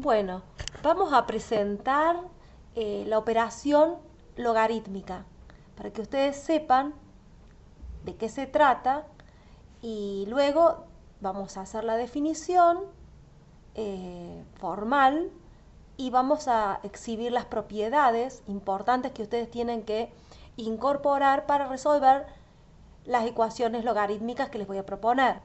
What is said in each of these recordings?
Bueno, vamos a presentar la operación logarítmica para que ustedes sepan de qué se trata y luego vamos a hacer la definición formal y vamos a exhibir las propiedades importantes que ustedes tienen que incorporar para resolver las ecuaciones logarítmicas que les voy a proponer.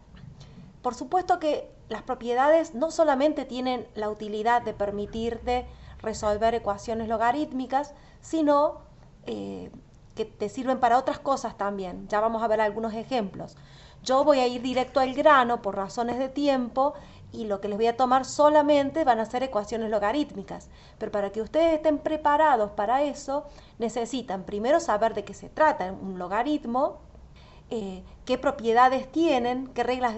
Por supuesto que las propiedades no solamente tienen la utilidad de permitirte resolver ecuaciones logarítmicas, sino que te sirven para otras cosas también. Ya vamos a ver algunos ejemplos. Yo voy a ir directo al grano por razones de tiempo y lo que les voy a tomar solamente van a ser ecuaciones logarítmicas. Pero para que ustedes estén preparados para eso, necesitan primero saber de qué se trata un logaritmo, qué propiedades tienen,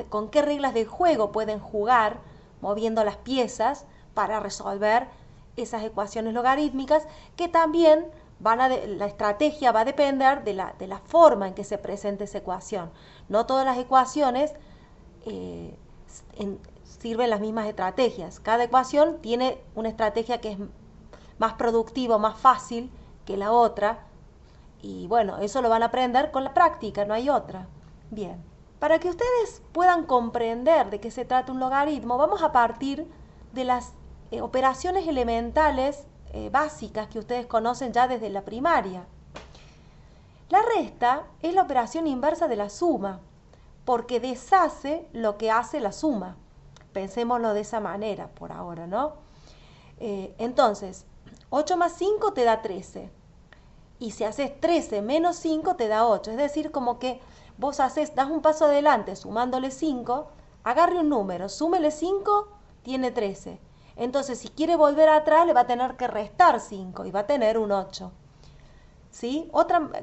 con qué reglas de juego pueden jugar moviendo las piezas para resolver esas ecuaciones logarítmicas, que también la estrategia va a depender de la forma en que se presente esa ecuación. No todas las ecuaciones sirven las mismas estrategias. Cada ecuación tiene una estrategia que es más productiva, más fácil que la otra. Y bueno, eso lo van a aprender con la práctica, no hay otra. Bien, para que ustedes puedan comprender de qué se trata un logaritmo, vamos a partir de las operaciones elementales básicas que ustedes conocen ya desde la primaria. La resta es la operación inversa de la suma, porque deshace lo que hace la suma. Pensémoslo de esa manera por ahora, ¿no? Entonces, 8 más 5 te da 13. Y si haces 13 menos 5 te da 8. Es decir, como que vos das un paso adelante sumándole 5, agarre un número, súmele 5, tiene 13. Entonces, si quiere volver atrás, le va a tener que restar 5 y va a tener un 8. ¿Sí?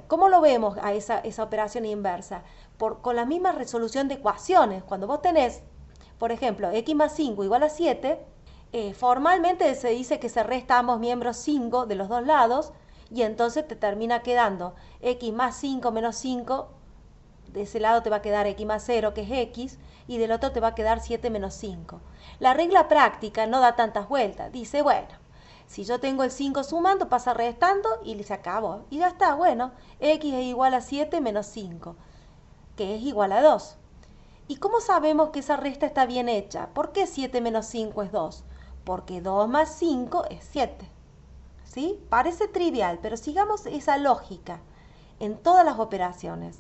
¿Cómo lo vemos a esa operación inversa? Con la misma resolución de ecuaciones. Cuando vos tenés, por ejemplo, x más 5 igual a 7, formalmente se dice que se resta a ambos miembros 5 de los dos lados, y entonces te termina quedando x más 5 menos 5, de ese lado te va a quedar x más 0, que es x, y del otro te va a quedar 7 menos 5. La regla práctica no da tantas vueltas. Dice, bueno, si yo tengo el 5 sumando, pasa restando y se acabó. Y ya está, bueno, x es igual a 7 menos 5, que es igual a 2. ¿Y cómo sabemos que esa resta está bien hecha? ¿Por qué 7 menos 5 es 2? Porque 2 más 5 es 7. ¿Sí? Parece trivial, pero sigamos esa lógica en todas las operaciones.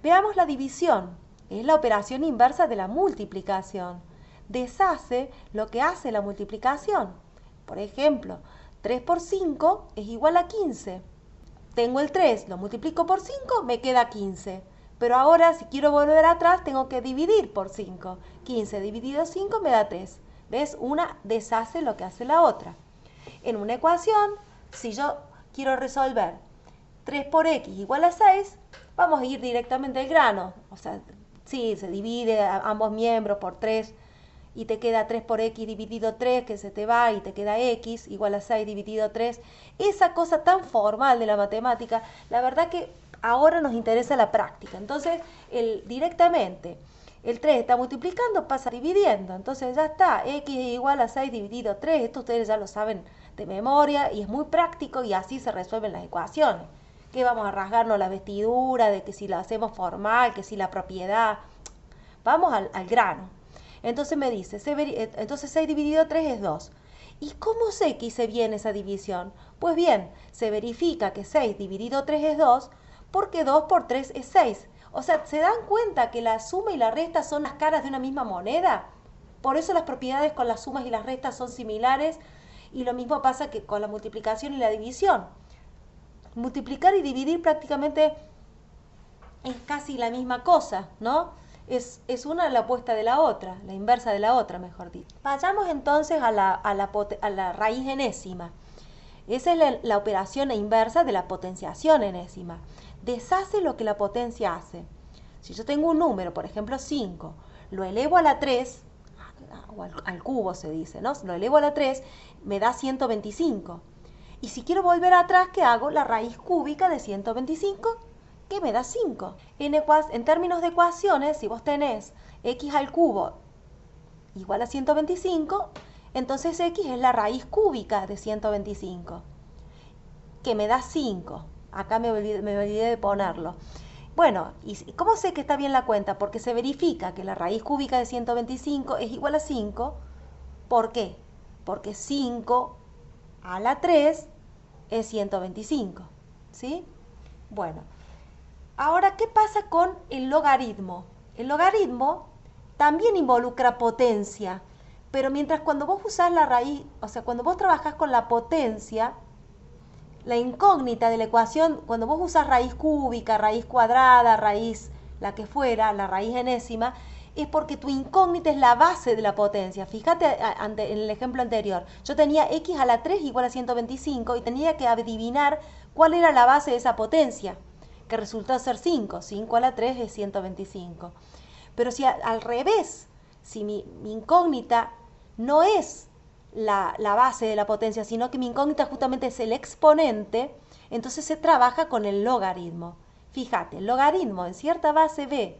Veamos la división. Es la operación inversa de la multiplicación. Deshace lo que hace la multiplicación. Por ejemplo, 3 por 5 es igual a 15. Tengo el 3, lo multiplico por 5, me queda 15. Pero ahora, si quiero volver atrás, tengo que dividir por 5. 15 dividido 5 me da 3. ¿Ves? Una deshace lo que hace la otra. En una ecuación, si yo quiero resolver 3 por x igual a 6, vamos a ir directamente al grano. O sea, sí, se divide a ambos miembros por 3 y te queda 3 por x dividido 3, que se te va, y te queda x igual a 6 dividido 3. Esa cosa tan formal de la matemática, la verdad que ahora nos interesa la práctica. Entonces, directamente, el 3 está multiplicando, pasa dividiendo. Entonces ya está, x es igual a 6 dividido 3. Esto ustedes ya lo saben de memoria y es muy práctico, y así se resuelven las ecuaciones. Que vamos a rasgarnos la vestidura, de que si la hacemos formal, que si la propiedad. Vamos al grano. Entonces me dice, entonces 6 dividido 3 es 2. ¿Y cómo sé que hice bien esa división? Pues bien, se verifica que 6 dividido 3 es 2, porque 2 por 3 es 6. O sea, ¿se dan cuenta que la suma y la resta son las caras de una misma moneda? Por eso las propiedades con las sumas y las restas son similares, y lo mismo pasa que con la multiplicación y la división. Multiplicar y dividir prácticamente es casi la misma cosa, ¿no? Es una la opuesta de la otra, la inversa de la otra, mejor dicho. Vayamos entonces a la raíz enésima. Esa es la operación inversa de la potenciación enésima. Deshace lo que la potencia hace. Si yo tengo un número, por ejemplo 5, lo elevo a la 3, o al cubo se dice, ¿no? Lo elevo a la 3, me da 125. Y si quiero volver atrás, ¿qué hago? La raíz cúbica de 125, que me da 5. En términos de ecuaciones, si vos tenés x al cubo igual a 125, Entonces x es la raíz cúbica de 125, que me da 5. Acá me olvidé de ponerlo. Bueno, ¿y cómo sé que está bien la cuenta? Porque se verifica que la raíz cúbica de 125 es igual a 5. ¿Por qué? Porque 5 a la 3 es 125, ¿sí? Bueno, ahora, ¿qué pasa con el logaritmo? El logaritmo también involucra potencia, pero mientras cuando vos usás la raíz, o sea, cuando vos trabajás con la potencia, la incógnita de la ecuación, cuando vos usás raíz cúbica, raíz cuadrada, raíz la que fuera, la raíz enésima, es porque tu incógnita es la base de la potencia. Fíjate en el ejemplo anterior, yo tenía x a la 3 igual a 125 y tenía que adivinar cuál era la base de esa potencia, que resultó ser 5. 5 a la 3 es 125. Pero si al revés, si mi incógnita no es la base de la potencia, sino que mi incógnita justamente es el exponente, entonces se trabaja con el logaritmo. Fíjate, el logaritmo en cierta base b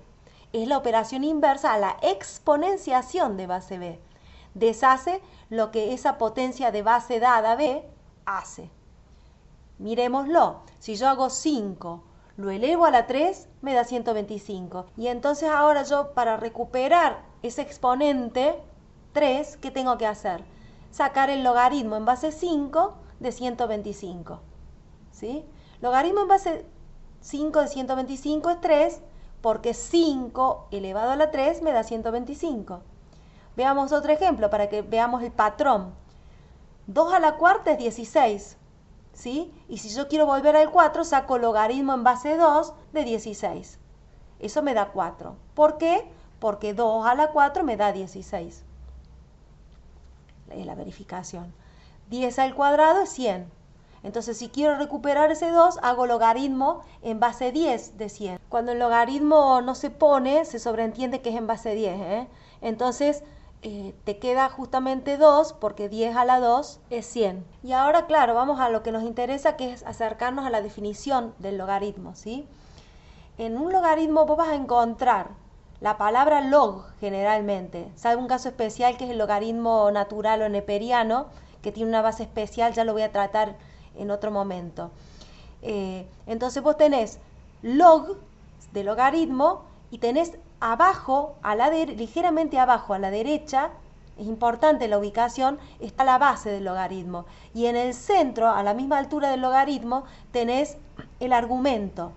es la operación inversa a la exponenciación de base b. Deshace lo que esa potencia de base dada b hace. Miremoslo, si yo hago 5, lo elevo a la 3, me da 125. Y entonces ahora yo, para recuperar ese exponente 3, ¿qué tengo que hacer? Sacar el logaritmo en base 5 de 125. ¿Sí? Logaritmo en base 5 de 125 es 3, porque 5 elevado a la 3 me da 125. Veamos otro ejemplo para que veamos el patrón. 2 a la cuarta es 16. ¿Sí? Y si yo quiero volver al 4, saco logaritmo en base 2 de 16. Eso me da 4. ¿Por qué? Porque 2 a la 4 me da 16. Es la verificación. 10 al cuadrado es 100. Entonces, si quiero recuperar ese 2, hago logaritmo en base 10 de 100. Cuando el logaritmo no se pone, se sobreentiende que es en base 10. Entonces, te queda justamente 2, porque 10 a la 2 es 100. Y ahora, claro, vamos a lo que nos interesa, que es acercarnos a la definición del logaritmo, ¿sí? En un logaritmo vos vas a encontrar la palabra log generalmente, salvo un caso especial que es el logaritmo natural o neperiano, que tiene una base especial, ya lo voy a tratar en otro momento. Entonces vos tenés log de logaritmo y tenés abajo, ligeramente abajo a la derecha, es importante la ubicación, está la base del logaritmo. Y en el centro, a la misma altura del logaritmo, tenés el argumento.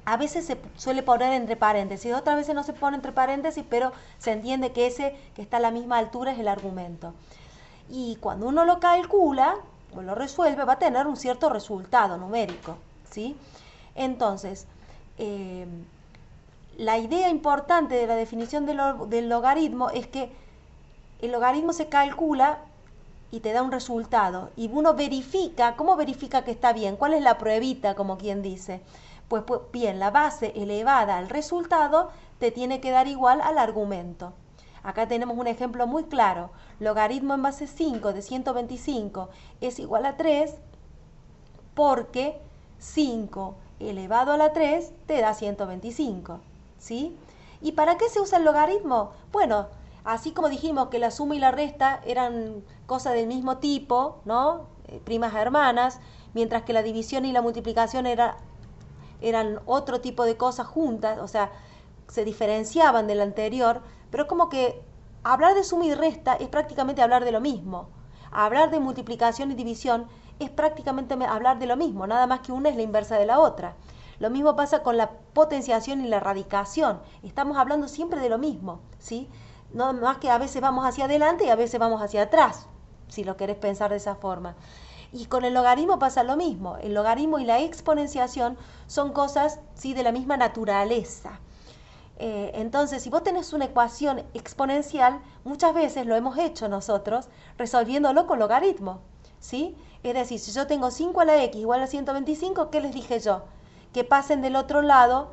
A veces se suele poner entre paréntesis, otras veces no se pone entre paréntesis, pero se entiende que ese que está a la misma altura es el argumento. Y cuando uno lo calcula o lo resuelve, va a tener un cierto resultado numérico, ¿sí? Entonces, la idea importante de la definición del logaritmo es que el logaritmo se calcula y te da un resultado. Y uno verifica, ¿cómo verifica que está bien? ¿Cuál es la pruebita, como quien dice? Pues bien, la base elevada al resultado te tiene que dar igual al argumento. Acá tenemos un ejemplo muy claro. Logaritmo en base 5 de 125 es igual a 3 porque 5 elevado a la 3 te da 125. ¿Sí? ¿Y para qué se usa el logaritmo? Bueno, así como dijimos que la suma y la resta eran cosas del mismo tipo, ¿no? Primas hermanas, mientras que la división y la multiplicación eran otro tipo de cosas juntas, o sea, se diferenciaban del anterior, pero como que hablar de suma y resta es prácticamente hablar de lo mismo. Hablar de multiplicación y división es prácticamente hablar de lo mismo, nada más que una es la inversa de la otra. Lo mismo pasa con la potenciación y la radicación. Estamos hablando siempre de lo mismo, ¿sí? No más que a veces vamos hacia adelante y a veces vamos hacia atrás, si lo querés pensar de esa forma. Y con el logaritmo pasa lo mismo. El logaritmo y la exponenciación son cosas, ¿sí?, de la misma naturaleza. Entonces, si vos tenés una ecuación exponencial, muchas veces lo hemos hecho nosotros resolviéndolo con logaritmo, ¿sí? Es decir, si yo tengo 5 a la x igual a 125, ¿qué les dije yo? Que pasen del otro lado,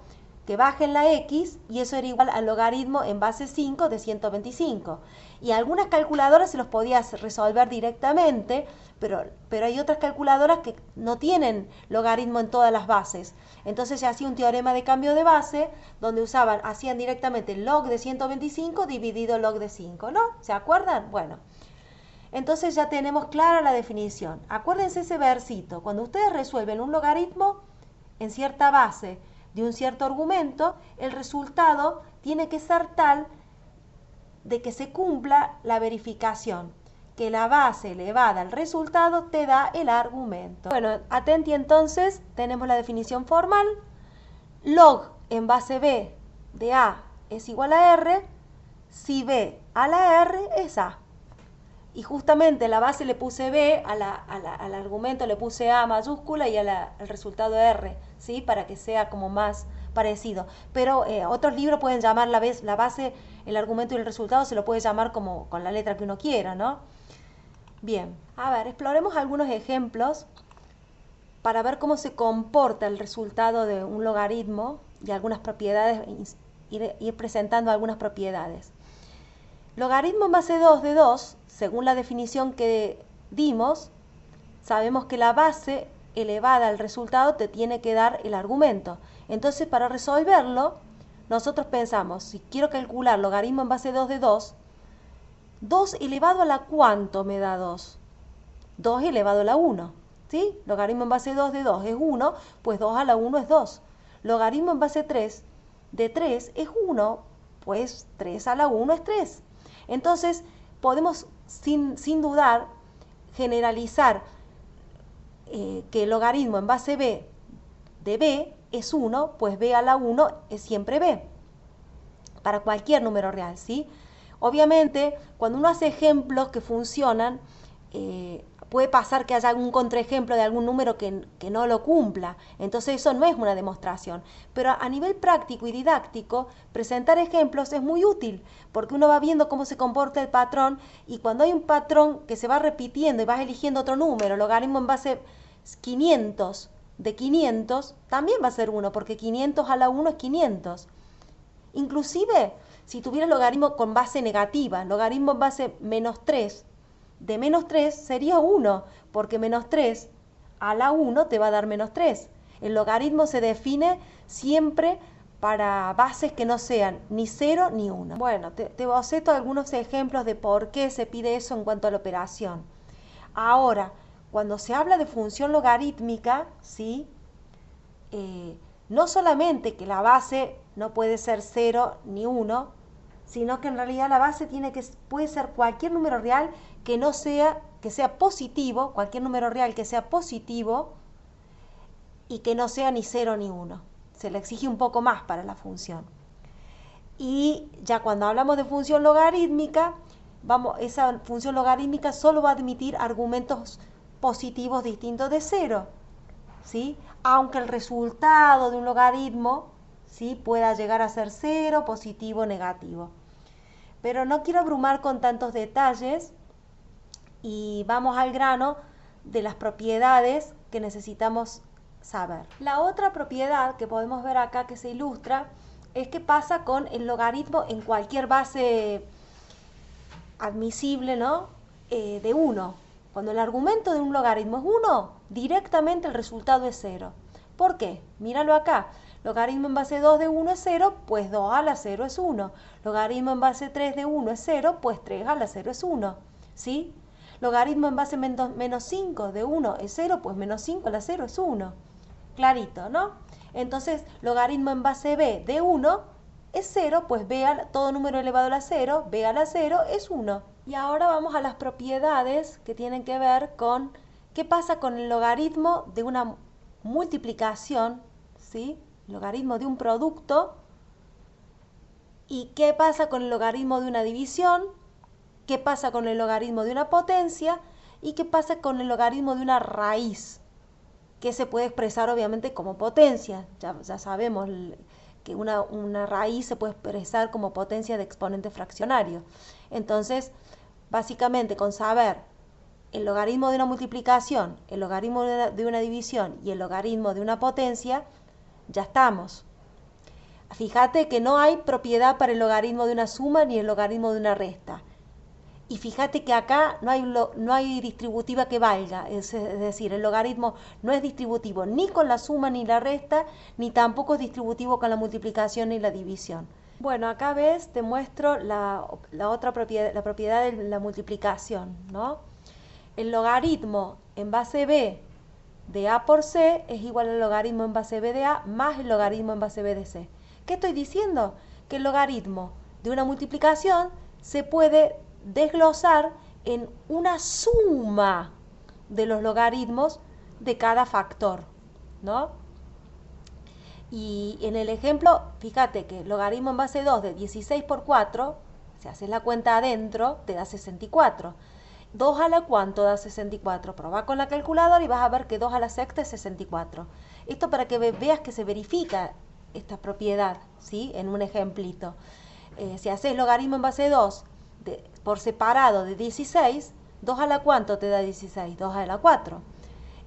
que bajen la x, y eso era igual al logaritmo en base 5 de 125. Y algunas calculadoras se los podías resolver directamente, pero hay otras calculadoras que no tienen logaritmo en todas las bases. Entonces se hacía un teorema de cambio de base, donde hacían directamente log de 125 dividido log de 5, ¿no? ¿Se acuerdan? Bueno, Entonces ya tenemos clara la definición. Acuérdense ese versito. Cuando ustedes resuelven un logaritmo en cierta base de un cierto argumento, el resultado tiene que ser tal de que se cumpla la verificación, que la base elevada al resultado te da el argumento. Bueno, atenti entonces, tenemos la definición formal. Log en base b de a es igual a r, si b a la r es a. Y justamente la base le puse b, al argumento le puse a mayúscula y al resultado r, ¿sí? Para que sea como más parecido. Pero otros libros pueden llamar la base, el argumento y el resultado se lo puede llamar como con la letra que uno quiera, ¿no? Bien, a ver, exploremos algunos ejemplos para ver cómo se comporta el resultado de un logaritmo y algunas propiedades, ir presentando algunas propiedades. Logaritmo en base 2 de 2, según la definición que dimos, sabemos que la base elevada al resultado te tiene que dar el argumento. Entonces, para resolverlo, nosotros pensamos, si quiero calcular logaritmo en base 2 de 2, 2 elevado a la ¿cuánto me da 2? 2 elevado a la 1, ¿sí? Logaritmo en base 2 de 2 es 1, pues 2 a la 1 es 2. Logaritmo en base 3 de 3 es 1, pues 3 a la 1 es 3. Entonces, podemos sin dudar generalizar que el logaritmo en base b de b es 1, pues b a la 1 es siempre b, para cualquier número real, ¿sí? Obviamente, cuando uno hace ejemplos que funcionan, puede pasar que haya algún contraejemplo de algún número que no lo cumpla. Entonces eso no es una demostración. Pero a nivel práctico y didáctico, presentar ejemplos es muy útil, porque uno va viendo cómo se comporta el patrón, y cuando hay un patrón que se va repitiendo y vas eligiendo otro número, logaritmo en base 500 de 500, también va a ser 1, porque 500 a la 1 es 500. Inclusive, si tuvieras logaritmo con base negativa, logaritmo en base menos 3, de menos 3 sería 1, porque menos 3 a la 1 te va a dar menos 3. El logaritmo se define siempre para bases que no sean ni 0 ni 1. Bueno, te boceto algunos ejemplos de por qué se pide eso en cuanto a la operación. Ahora, cuando se habla de función logarítmica, ¿sí? No solamente que la base no puede ser 0 ni 1, sino que en realidad la base puede ser cualquier número real que sea positivo, cualquier número real que sea positivo y que no sea ni 0 ni 1. Se le exige un poco más para la función. Y ya cuando hablamos de función logarítmica, esa función logarítmica solo va a admitir argumentos positivos distintos de 0, ¿sí? Aunque el resultado de un logaritmo, ¿sí?, pueda llegar a ser 0, positivo, negativo. Pero no quiero abrumar con tantos detalles y vamos al grano de las propiedades que necesitamos saber. La otra propiedad que podemos ver acá que se ilustra es qué pasa con el logaritmo en cualquier base admisible, ¿no? De 1. Cuando el argumento de un logaritmo es 1, directamente el resultado es 0. ¿Por qué? Míralo acá. Logaritmo en base 2 de 1 es 0, pues 2 a la 0 es 1. Logaritmo en base 3 de 1 es 0, pues 3 a la 0 es 1. ¿Sí? Logaritmo en base menos 5 de 1 es 0, pues menos 5 a la 0 es 1. Clarito, ¿no? Entonces, logaritmo en base b de 1 es 0, pues todo número elevado a la 0, b a la 0 es 1. Y ahora vamos a las propiedades que tienen que ver con qué pasa con el logaritmo de una multiplicación, ¿sí? Logaritmo de un producto, y qué pasa con el logaritmo de una división, qué pasa con el logaritmo de una potencia y qué pasa con el logaritmo de una raíz, que se puede expresar obviamente como potencia. Ya sabemos que una raíz se puede expresar como potencia de exponente fraccionario. Entonces, básicamente con saber el logaritmo de una multiplicación, el logaritmo de una división y el logaritmo de una potencia, ya estamos. Fíjate que no hay propiedad para el logaritmo de una suma ni el logaritmo de una resta. Y fíjate que acá no hay distributiva que valga, es decir, el logaritmo no es distributivo ni con la suma ni la resta, ni tampoco es distributivo con la multiplicación ni la división. Bueno, acá ves, te muestro la otra propiedad, la propiedad de la multiplicación, ¿no? El logaritmo en base b de a por c es igual al logaritmo en base b de a más el logaritmo en base b de c. ¿Qué estoy diciendo? Que el logaritmo de una multiplicación se puede desglosar en una suma de los logaritmos de cada factor, ¿no? Y en el ejemplo, fíjate que el logaritmo en base 2 de 16 por 4, si haces la cuenta adentro, te da 64. 2 a la cuánto da 64. Probá con la calculadora y vas a ver que 2 a la sexta es 64. Esto para que veas que se verifica esta propiedad, ¿sí? En un ejemplito. Si haces logaritmo en base 2 por separado de 16, 2 a la cuánto te da 16, 2 a la 4.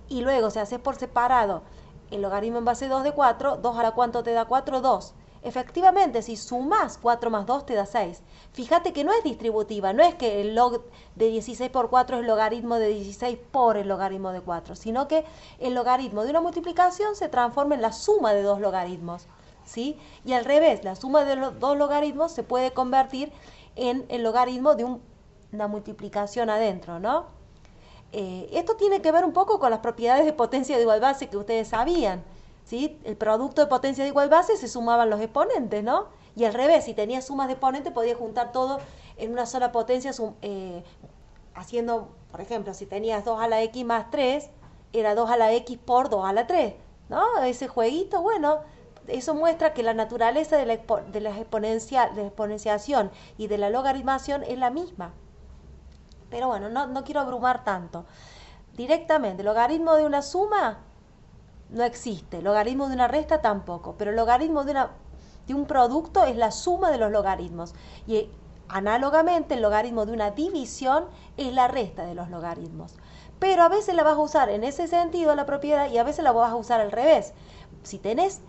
Y luego si haces por separado el logaritmo en base 2 de 4, 2 a la cuánto te da 4, 2. Efectivamente, si sumas 4 más 2 te da 6. Fíjate que no es distributiva, no es que el log de 16 por 4 es el logaritmo de 16 por el logaritmo de 4, sino que el logaritmo de una multiplicación se transforma en la suma de dos logaritmos, ¿sí? Y al revés, la suma de los dos logaritmos se puede convertir en el logaritmo de una multiplicación adentro, ¿no? Esto tiene que ver un poco con las propiedades de potencia de igual base que ustedes sabían, ¿sí? El producto de potencia de igual base se sumaban los exponentes, ¿no? Y al revés, si tenías sumas de exponentes, podías juntar todo en una sola potencia, haciendo, por ejemplo, si tenías 2 a la x más 3, era 2 a la x por 2 a la 3, ¿no? Ese jueguito, bueno, eso muestra que la naturaleza de la exponenciación y de la logaritmación es la misma. Pero bueno, no quiero abrumar tanto. Directamente, el logaritmo de una suma no existe, el logaritmo de una resta tampoco, pero el logaritmo de un producto es la suma de los logaritmos. Y análogamente, el logaritmo de una división es la resta de los logaritmos. Pero a veces la vas a usar en ese sentido la propiedad y a veces la vas a usar al revés. Si tenés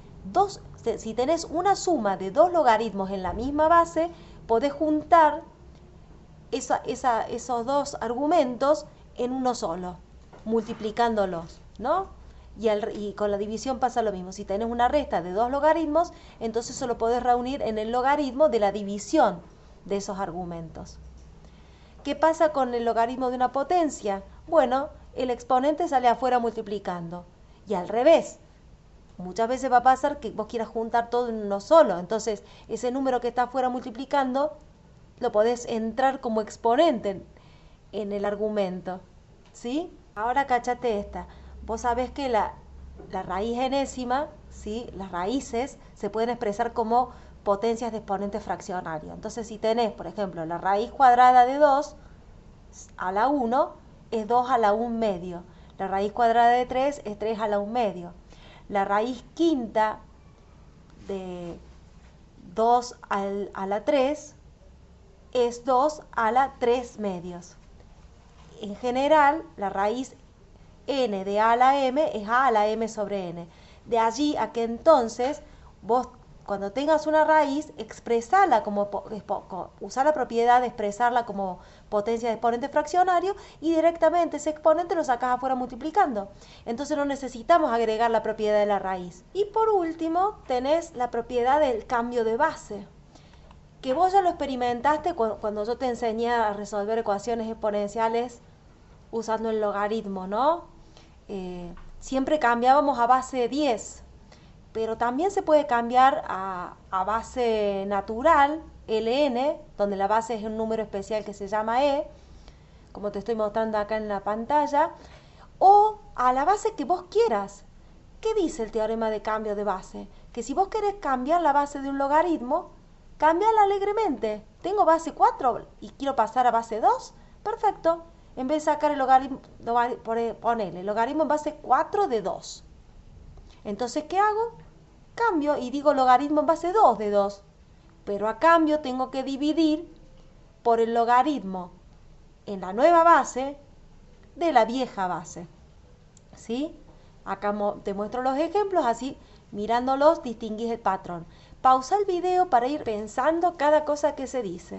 una suma de dos logaritmos en la misma base, podés juntar esos dos argumentos en uno solo, multiplicándolos, ¿no? Y con la división pasa lo mismo. Si tenés una resta de dos logaritmos, entonces solo podés reunir en el logaritmo de la división de esos argumentos. ¿Qué pasa con el logaritmo de una potencia? Bueno, el exponente sale afuera multiplicando. Y al revés. Muchas veces va a pasar que vos quieras juntar todo en uno solo. Entonces, ese número que está afuera multiplicando lo podés entrar como exponente en el argumento, ¿sí? Ahora cachate esta. Vos sabés que la raíz enésima, ¿sí? Las raíces se pueden expresar como potencias de exponente fraccionario. Entonces, si tenés, por ejemplo, la raíz cuadrada de 2 a la 1 es 2 a la 1 medio. La raíz cuadrada de 3 es 3 a la 1 medio. La raíz quinta de 2 a la 3 es 2 a la 3 medios. En general, la raíz n de a a la m es a la m sobre n. De allí a que entonces vos, cuando tengas una raíz, expresarla usar la propiedad de expresarla como potencia de exponente fraccionario y directamente ese exponente lo sacás afuera multiplicando. Entonces no necesitamos agregar la propiedad de la raíz. Y por último, tenés la propiedad del cambio de base, que vos ya lo experimentaste cuando yo te enseñé a resolver ecuaciones exponenciales usando el logaritmo, ¿no? Siempre cambiábamos a base 10, pero también se puede cambiar a base natural, ln, donde la base es un número especial que se llama e, como te estoy mostrando acá en la pantalla, o a la base que vos quieras. ¿Qué dice el teorema de cambio de base? Que si vos querés cambiar la base de un logaritmo, cámbiala alegremente. Tengo base 4 y quiero pasar a base 2. Perfecto. En vez de sacar el logaritmo, ponele el logaritmo en base 4 de 2. Entonces, ¿qué hago? Cambio y digo logaritmo en base 2 de 2. Pero a cambio tengo que dividir por el logaritmo en la nueva base de la vieja base. ¿Sí? Acá te muestro los ejemplos, así mirándolos distinguís el patrón. Pausa el video para ir pensando cada cosa que se dice.